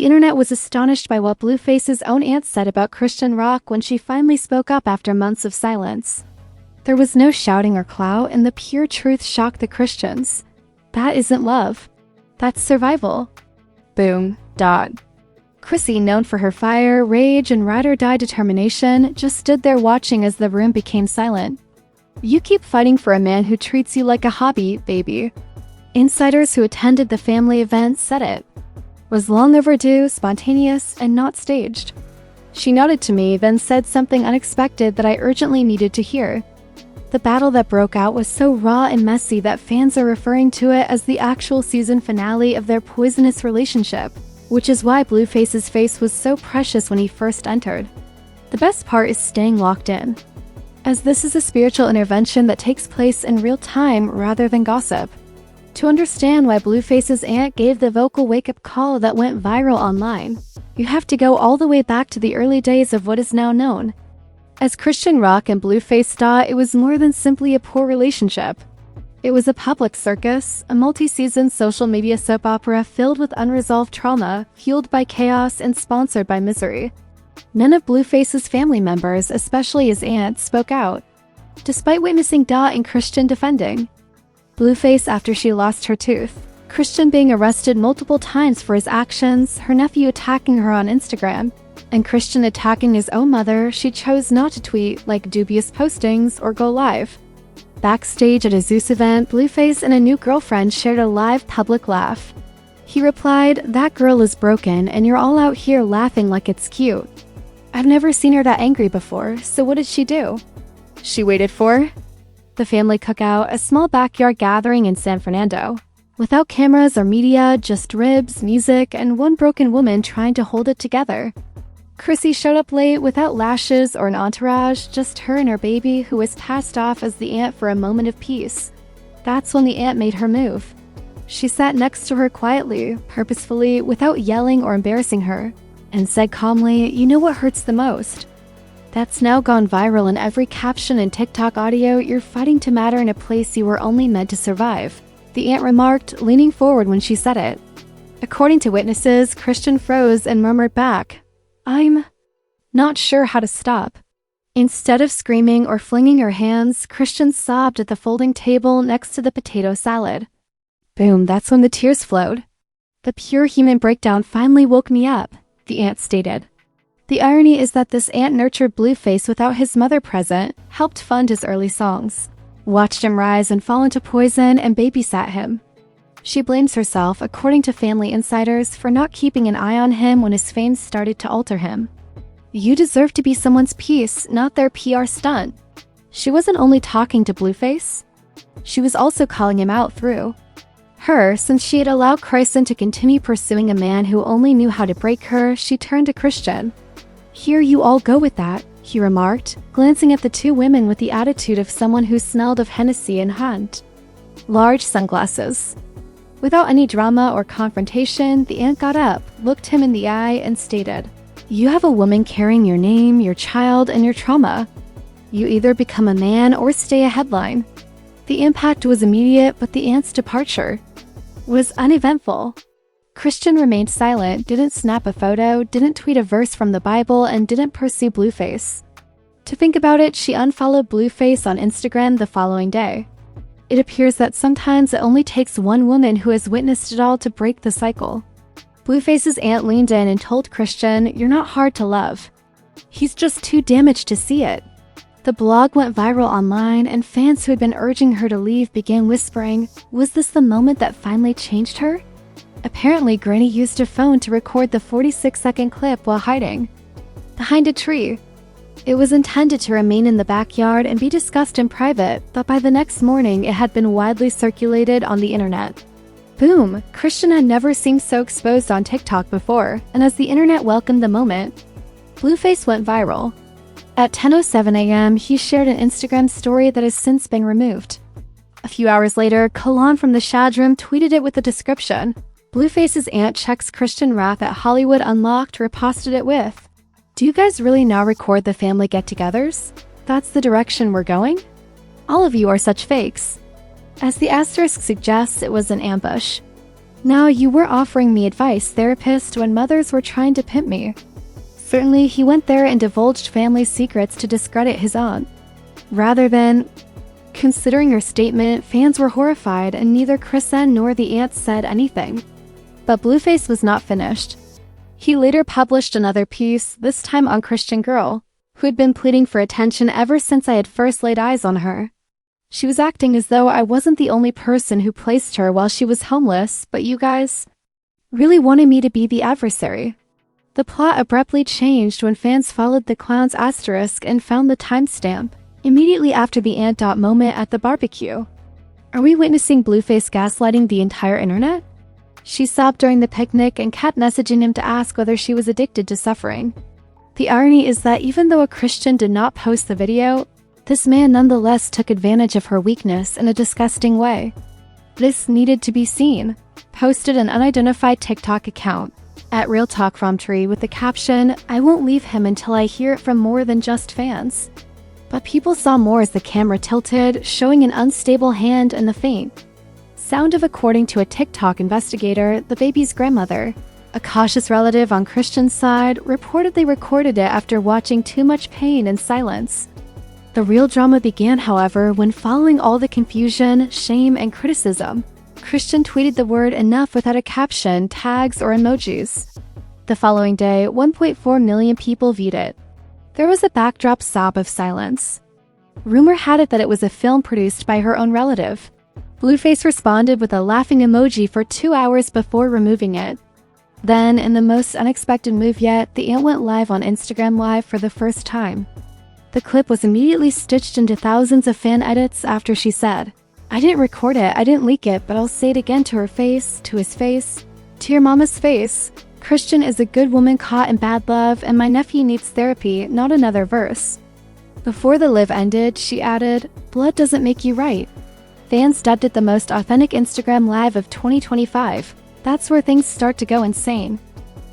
The internet was astonished by what Blueface's own aunt said about Chrisean Rock when she finally spoke up after months of silence. There was no shouting or clout, and the pure truth shocked the Christians. That isn't love. That's survival. Boom. Chrissy, known for her fire, rage, and ride-or-die determination, just stood there watching as the room became silent. You keep fighting for a man who treats you like a hobby, baby. Insiders who attended the family event said it. Was long overdue, spontaneous, and not staged. She nodded to me, then said something unexpected that I urgently needed to hear. The battle that broke out was so raw and messy that fans are referring to it as the actual season finale of their poisonous relationship, which is why Blueface's face was so precious when he first entered. The best part is staying locked in, as this is a spiritual intervention that takes place in real time rather than gossip. To understand why Blueface's aunt gave the vocal wake-up call that went viral online, you have to go all the way back to the early days of what is now known. As Chrisean Rock and Blueface thought, it was more than simply a poor relationship. It was a public circus, a multi-season social media soap opera filled with unresolved trauma, fueled by chaos and sponsored by misery. None of Blueface's family members, especially his aunt, spoke out, despite witnessing Dot and Chrisean defending Blueface after she lost her tooth, Chrisean being arrested multiple times for his actions, her nephew attacking her on Instagram, and Chrisean attacking his own mother. She chose not to tweet like dubious postings or go live. Backstage at a Zeus event, Blueface and a new girlfriend shared a live public laugh. He replied, "That girl is broken and you're all out here laughing like it's cute." I've never seen her that angry before, so what did she do? She waited for the family cookout, a small backyard gathering in San Fernando. Without cameras or media, just ribs, music, and one broken woman trying to hold it together. Chrissy showed up late without lashes or an entourage, just her and her baby, who was passed off as the aunt for a moment of peace. That's when the aunt made her move. She sat next to her quietly, purposefully, without yelling or embarrassing her, and said calmly, "You know what hurts the most?" That's now gone viral in every caption and TikTok audio. "You're fighting to matter in a place you were only meant to survive," the aunt remarked, leaning forward when she said it. According to witnesses, Chrisean froze and murmured back, "I'm not sure how to stop." Instead of screaming or flinging her hands, Chrisean sobbed at the folding table next to the potato salad. Boom, that's when the tears flowed. "The pure human breakdown finally woke me up," the aunt stated. The irony is that this aunt nurtured Blueface without his mother present, helped fund his early songs, watched him rise and fall into poison, and babysat him. She blames herself, according to family insiders, for not keeping an eye on him when his fame started to alter him. You deserve to be someone's piece, not their PR stunt. She wasn't only talking to Blueface, she was also calling him out through her. Since she had allowed Chrisean to continue pursuing a man who only knew how to break her, she turned to Chrisean. "Here you all go with that," he remarked, glancing at the two women with the attitude of someone who smelled of Hennessy and Hunt. Large sunglasses. Without any drama or confrontation, the aunt got up, looked him in the eye, and stated, "You have a woman carrying your name, your child, and your trauma. You either become a man or stay a headline." The impact was immediate, but the aunt's departure was uneventful. Chrisean remained silent, didn't snap a photo, didn't tweet a verse from the Bible, and didn't pursue Blueface. To think about it, she unfollowed Blueface on Instagram the following day. It appears that sometimes it only takes one woman who has witnessed it all to break the cycle. Blueface's aunt leaned in and told Chrisean, "You're not hard to love. He's just too damaged to see it." The blog went viral online, and fans who had been urging her to leave began whispering, was this the moment that finally changed her? Apparently, Granny used her phone to record the 46-second clip while hiding behind a tree. It was intended to remain in the backyard and be discussed in private, but by the next morning it had been widely circulated on the internet. Boom! Chrisean had never seemed so exposed on TikTok before, and as the internet welcomed the moment, Blueface went viral. At 10:07 a.m., he shared an Instagram story that has since been removed. A few hours later, Kalan from the Shad Room tweeted it with the description, "Blueface's aunt checks Chrisean Rock at Hollywood Unlocked," reposted it with, "Do you guys really now record the family get-togethers? That's the direction we're going? All of you are such fakes." As the asterisk suggests, it was an ambush. Now you were offering me advice, therapist, when mothers were trying to pimp me. Certainly, he went there and divulged family secrets to discredit his aunt. Rather than... Considering her statement, fans were horrified and neither Chrisean nor the aunt said anything. But Blueface was not finished. He later published another piece, this time on Christian girl, who had been pleading for attention ever since I had first laid eyes on her. She was acting as though I wasn't the only person who placed her while she was homeless, but you guys really wanted me to be the adversary. The plot abruptly changed when fans followed the clown's asterisk and found the timestamp, immediately after the aunt moment at the barbecue. Are we witnessing Blueface gaslighting the entire internet? She sobbed during the picnic and kept messaging him to ask whether she was addicted to suffering. The irony is that even though a Christian did not post the video, this man nonetheless took advantage of her weakness in a disgusting way. This needed to be seen. Posted an unidentified TikTok account, @RealTalkFromTree, with the caption, "I won't leave him until I hear it from more than just fans." But people saw more as the camera tilted, showing an unstable hand and the faint sound of, according to a TikTok investigator, the baby's grandmother. A cautious relative on Christian's side reportedly recorded it after watching too much pain and silence. The real drama began, however, when following all the confusion, shame, and criticism, Christian tweeted the word enough without a caption, tags, or emojis. The following day, 1.4 million people viewed it. There was a backdrop sob of silence. Rumor had it that it was a film produced by her own relative. Blueface responded with a laughing emoji for 2 hours before removing it. Then, in the most unexpected move yet, the aunt went live on Instagram Live for the first time. The clip was immediately stitched into thousands of fan edits after she said, "I didn't record it, I didn't leak it, but I'll say it again to her face, to his face, to your mama's face. Christian is a good woman caught in bad love, and my nephew needs therapy, not another verse." Before the live ended, she added, "Blood doesn't make you right." Fans dubbed it the most authentic Instagram Live of 2025. That's where things start to go insane.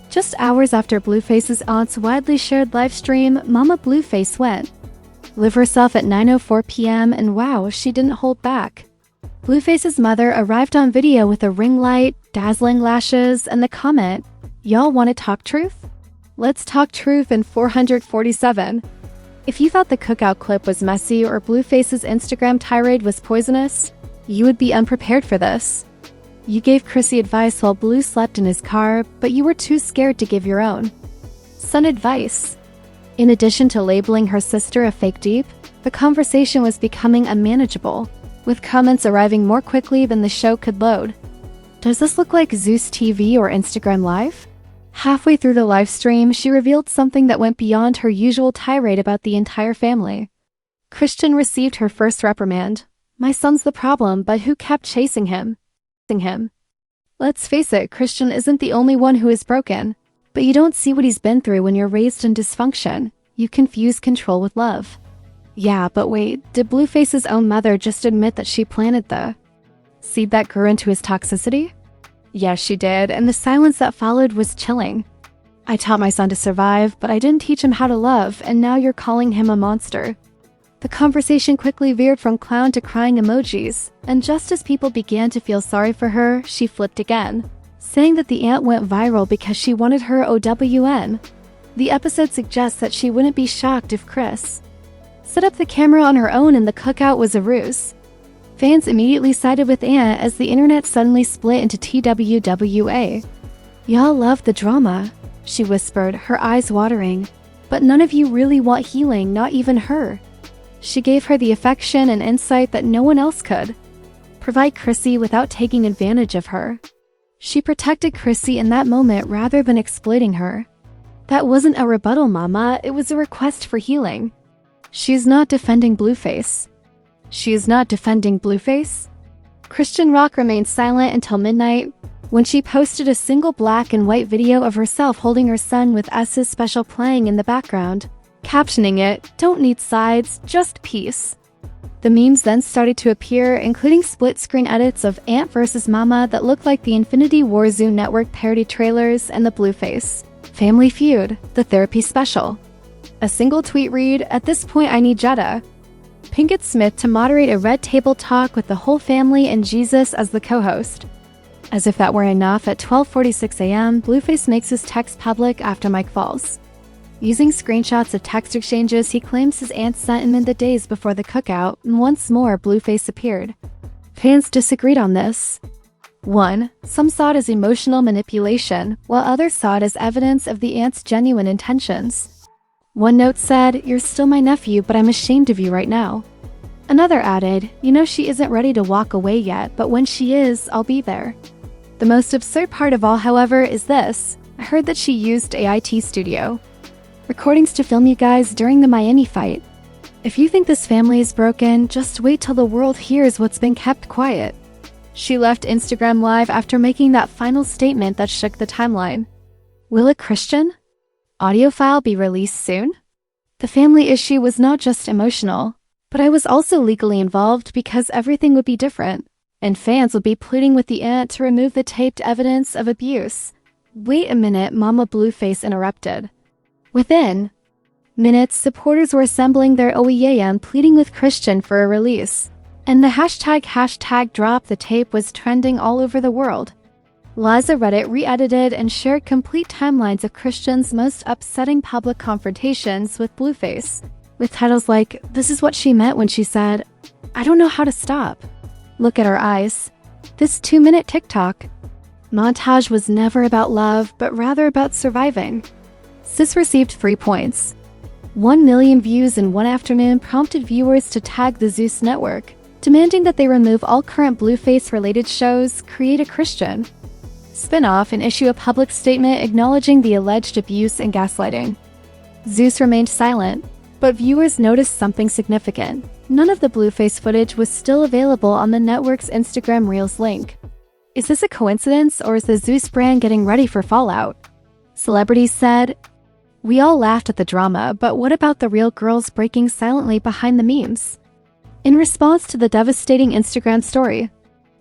Just hours after Blueface's aunt's widely shared livestream, Mama Blueface went live herself at 9:04 p.m. and wow, she didn't hold back. Blueface's mother arrived on video with a ring light, dazzling lashes, and the comment, "Y'all wanna talk truth? Let's talk truth in 447. If you thought the cookout clip was messy or Blueface's Instagram tirade was poisonous, you would be unprepared for this. You gave Chrissy advice while Blue slept in his car, but you were too scared to give your own son advice. In addition to labeling her sister a fake deep, the conversation was becoming unmanageable, with comments arriving more quickly than the show could load. Does this look like Zeus TV or Instagram Live? Halfway through the live stream, she revealed something that went beyond her usual tirade about the entire family. Christian received her first reprimand. "My son's the problem, but who kept chasing him? Let's face it, Christian isn't the only one who is broken. But you don't see what he's been through when you're raised in dysfunction. You confuse control with love." Yeah, but wait, did Blueface's own mother just admit that she planted the seed that grew into his toxicity? Yes, she did, and the silence that followed was chilling. "I taught my son to survive, but I didn't teach him how to love, and now you're calling him a monster." The conversation quickly veered from clown to crying emojis, and just as people began to feel sorry for her, she flipped again, saying that the aunt went viral because she wanted her OWN. The episode suggests that she wouldn't be shocked if Chris set up the camera on her own and the cookout was a ruse. Fans immediately sided with Aunt as the internet suddenly split into TWWA. "Y'all love the drama," she whispered, her eyes watering. "But none of you really want healing, not even her." She gave her the affection and insight that no one else could provide Chrissy without taking advantage of her. She protected Chrissy in that moment rather than exploiting her. That wasn't a rebuttal, Mama, it was a request for healing. She's not defending Blueface. She is not defending Blueface? Chrisean Rock remained silent until midnight, when she posted a single black and white video of herself holding her son with S's special playing in the background, captioning it, "Don't need sides, just peace." The memes then started to appear, including split-screen edits of Aunt vs. Mama that looked like the Infinity War Zoo Network parody trailers and the Blueface Family Feud, the therapy special. A single tweet read, "At this point I need Jetta Pinkett Smith to moderate a red table talk with the whole family and Jesus as the co-host." As if that were enough, at 12:46 a.m., Blueface makes his text public after Mike falls. Using screenshots of text exchanges, he claims his aunt sent him in the days before the cookout, and once more Blueface appeared. Fans disagreed on this. Some saw it as emotional manipulation, while others saw it as evidence of the aunt's genuine intentions. One note said, "You're still my nephew, but I'm ashamed of you right now." Another added, "You know she isn't ready to walk away yet, but when she is, I'll be there." The most absurd part of all, however, is this. I heard that she used AIT Studio recordings to film you guys during the Miami fight. If you think this family is broken, just wait till the world hears what's been kept quiet. She left Instagram Live after making that final statement that shook the timeline. Will a Christian audio file be released soon? The family issue was not just emotional, but I was also legally involved because everything would be different, and fans would be pleading with the aunt to remove the taped evidence of abuse. Wait a minute, Mama Blueface interrupted. Within minutes, supporters were assembling their OEAM pleading with Christian for a release, and the hashtag drop the tape was trending all over the world. Liza Reddit re-edited and shared complete timelines of Christian's most upsetting public confrontations with Blueface, with titles like, "This is what she meant when she said, I don't know how to stop. Look at her eyes. This 2-minute TikTok montage was never about love, but rather about surviving." Sis received 3 points. 1 million views in one afternoon prompted viewers to tag the Zeus network, demanding that they remove all current Blueface-related shows, create a Christian spin-off, and issue a public statement acknowledging the alleged abuse and gaslighting. Zeus remained silent, but viewers noticed something significant. None of the Blueface footage was still available on the network's Instagram Reels link. Is this a coincidence, or is the Zeus brand getting ready for fallout? Celebrities said, "We all laughed at the drama, but what about the real girls breaking silently behind the memes?" In response to the devastating Instagram story,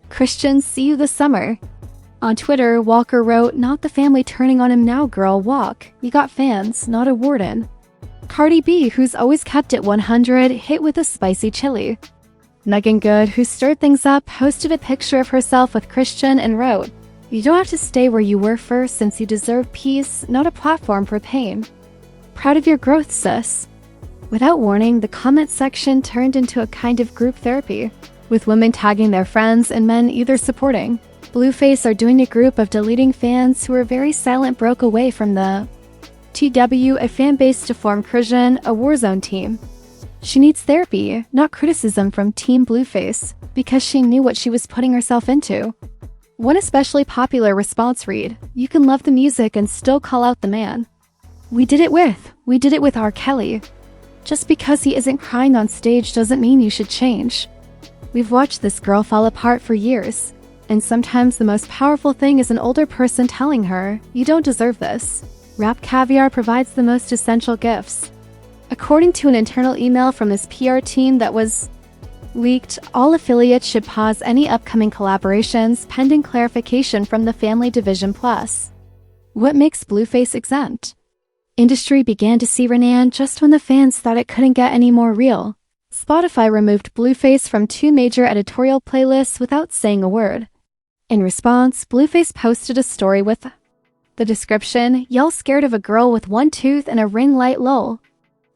"Christians, see you this summer." On Twitter, Walker wrote, "Not the family turning on him now, girl, walk. You got fans, not a warden." Cardi B, who's always kept it 100, hit with a spicy chili. Megan Good, who stirred things up, posted a picture of herself with Christian and wrote, "You don't have to stay where you were first since you deserve peace, not a platform for pain. Proud of your growth, sis." Without warning, the comment section turned into a kind of group therapy, with women tagging their friends and men either supporting. Blueface are doing a group of deleting fans who were very silent broke away from the TW, a fan base to form Chrisean, a Warzone team. She needs therapy, not criticism from Team Blueface, because she knew what she was putting herself into. One especially popular response read, "You can love the music and still call out the man. We did it with R. Kelly. Just because he isn't crying on stage doesn't mean you should change." We've watched this girl fall apart for years, and sometimes the most powerful thing is an older person telling her, "You don't deserve this." Rap Caviar provides the most essential gifts. According to an internal email from his PR team that was leaked, all affiliates should pause any upcoming collaborations pending clarification from the Family Division Plus. What makes Blueface exempt? Industry began to see Renan just when the fans thought it couldn't get any more real. Spotify removed Blueface from 2 major editorial playlists without saying a word. In response, Blueface posted a story with the description, "Y'all scared of a girl with 1 tooth and a ring light lol."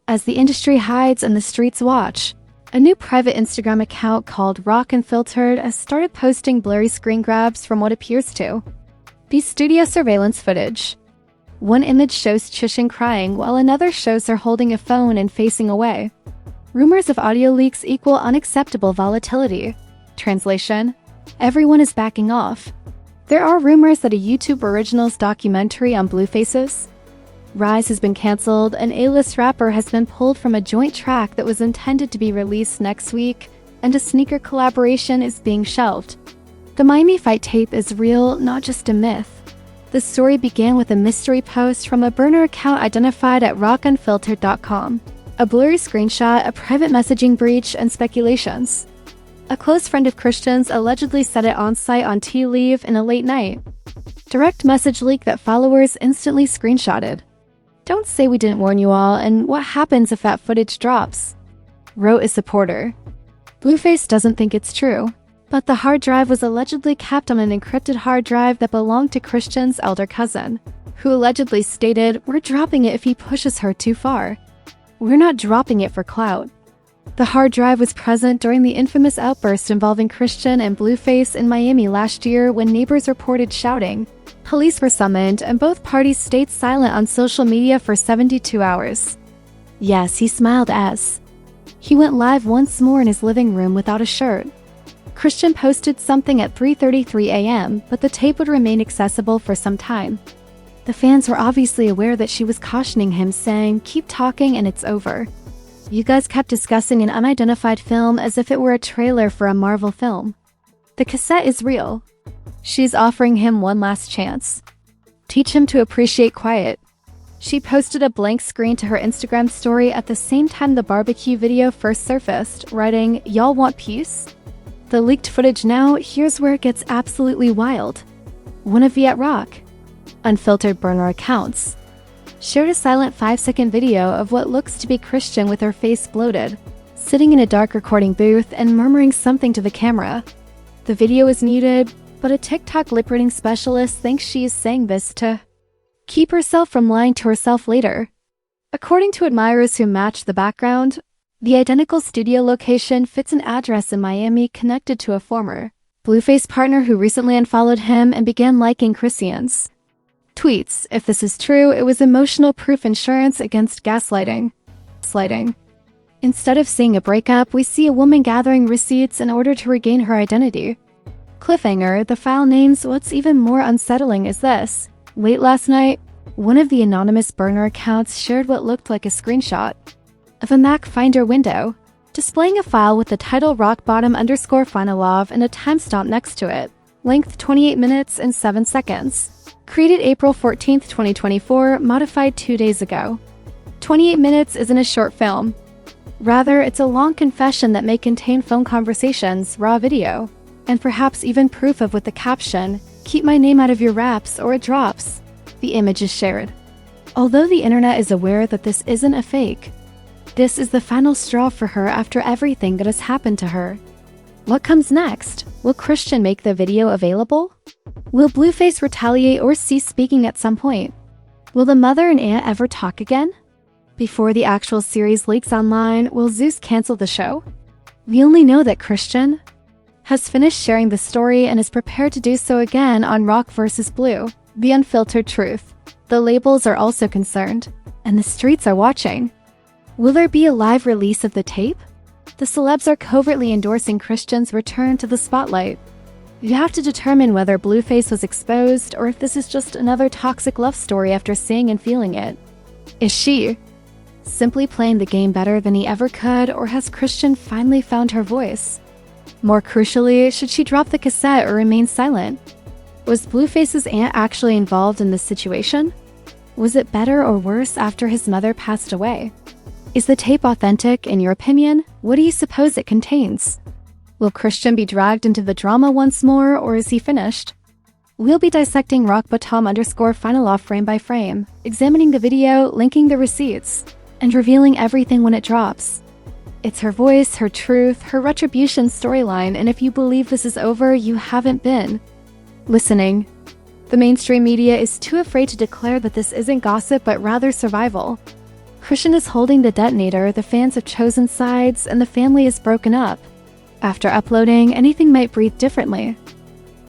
As the industry hides and the streets watch, a new private Instagram account called Rock Unfiltered has started posting blurry screen grabs from what appears to be studio surveillance footage. One image shows Chrisean crying while another shows her holding a phone and facing away. Rumors of audio leaks equal unacceptable volatility. Translation: everyone is backing off. There are rumors that a YouTube Originals documentary on Blueface's rise has been cancelled. An A-list rapper has been pulled from a joint track that was intended to be released next week, and a sneaker collaboration is being shelved. The Miami fight tape is real, not just a myth. The story began with a mystery post from a burner account identified at rockunfiltered.com. A blurry screenshot, a private messaging breach, and speculations. A close friend of Christian's allegedly set it on-site on tea leave in a late night. Direct message leak that followers instantly screenshotted. "Don't say we didn't warn you all, and what happens if that footage drops?" wrote a supporter. Blueface doesn't think it's true. But the hard drive was allegedly kept on an encrypted hard drive that belonged to Christian's elder cousin, who allegedly stated, "We're dropping it if he pushes her too far. We're not dropping it for clout." The hard drive was present during the infamous outburst involving Chrisean and Blueface in Miami last year when neighbors reported shouting. Police were summoned and both parties stayed silent on social media for 72 hours. Yes, he smiled as he went live once more in his living room without a shirt. Chrisean posted something at 3:33 a.m., but the tape would remain accessible for some time. The fans were obviously aware that she was cautioning him, saying, "Keep talking and it's over." You guys kept discussing an unidentified film as if it were a trailer for a Marvel film. The cassette is real. She's offering him one last chance. Teach him to appreciate quiet. She posted a blank screen to her Instagram story at the same time the barbecue video first surfaced, writing, "Y'all want peace?" The leaked footage now, here's where it gets absolutely wild. One of Chrisean Rock unfiltered burner accounts shared a silent 5-second video of what looks to be Chrisean with her face bloated, sitting in a dark recording booth and murmuring something to the camera. The video is muted, but a TikTok lip-reading specialist thinks she is saying this to keep herself from lying to herself later. According to admirers who matched the background, the identical studio location fits an address in Miami connected to a former Blueface partner who recently unfollowed him and began liking Chrisean's tweets. If this is true, it was emotional proof insurance against gaslighting. Instead of seeing a breakup, we see a woman gathering receipts in order to regain her identity. Cliffhanger, the file names. What's even more unsettling is this. Late last night, one of the anonymous burner accounts shared what looked like a screenshot of a Mac Finder window, displaying a file with the title rockbottom_finalove and a timestamp next to it. Length 28 minutes and 7 seconds. Created April 14, 2024, modified 2 days ago. 28 minutes isn't a short film. Rather, it's a long confession that may contain phone conversations, raw video, and perhaps even proof of with the caption, "Keep my name out of your raps or it drops." The image is shared. Although the internet is aware that this isn't a fake, this is the final straw for her after everything that has happened to her. What comes next? Will Chrisean make the video available? Will Blueface retaliate or cease speaking at some point? Will the mother and aunt ever talk again? Before the actual series leaks online, will Zeus cancel the show? We only know that Chrisean has finished sharing the story and is prepared to do so again on Rock vs. Blue, the unfiltered truth. The labels are also concerned, and the streets are watching. Will there be a live release of the tape? The celebs are covertly endorsing Chrisean's return to the spotlight. You have to determine whether Blueface was exposed or if this is just another toxic love story after seeing and feeling it. Is she simply playing the game better than he ever could, or has Chrisean finally found her voice? More crucially, should she drop the cassette or remain silent? Was Blueface's aunt actually involved in this situation? Was it better or worse after his mother passed away? Is the tape authentic, in your opinion? What do you suppose it contains? Will Chrisean be dragged into the drama once more, or is he finished? We'll be dissecting rockbottom_finalove frame by frame, examining the video, linking the receipts, and revealing everything when it drops. It's her voice, her truth, her retribution storyline, and if you believe this is over, you haven't been listening. The mainstream media is too afraid to declare that this isn't gossip but rather survival. Chrisean is holding the detonator, the fans have chosen sides, and the family is broken up. After uploading, anything might breathe differently.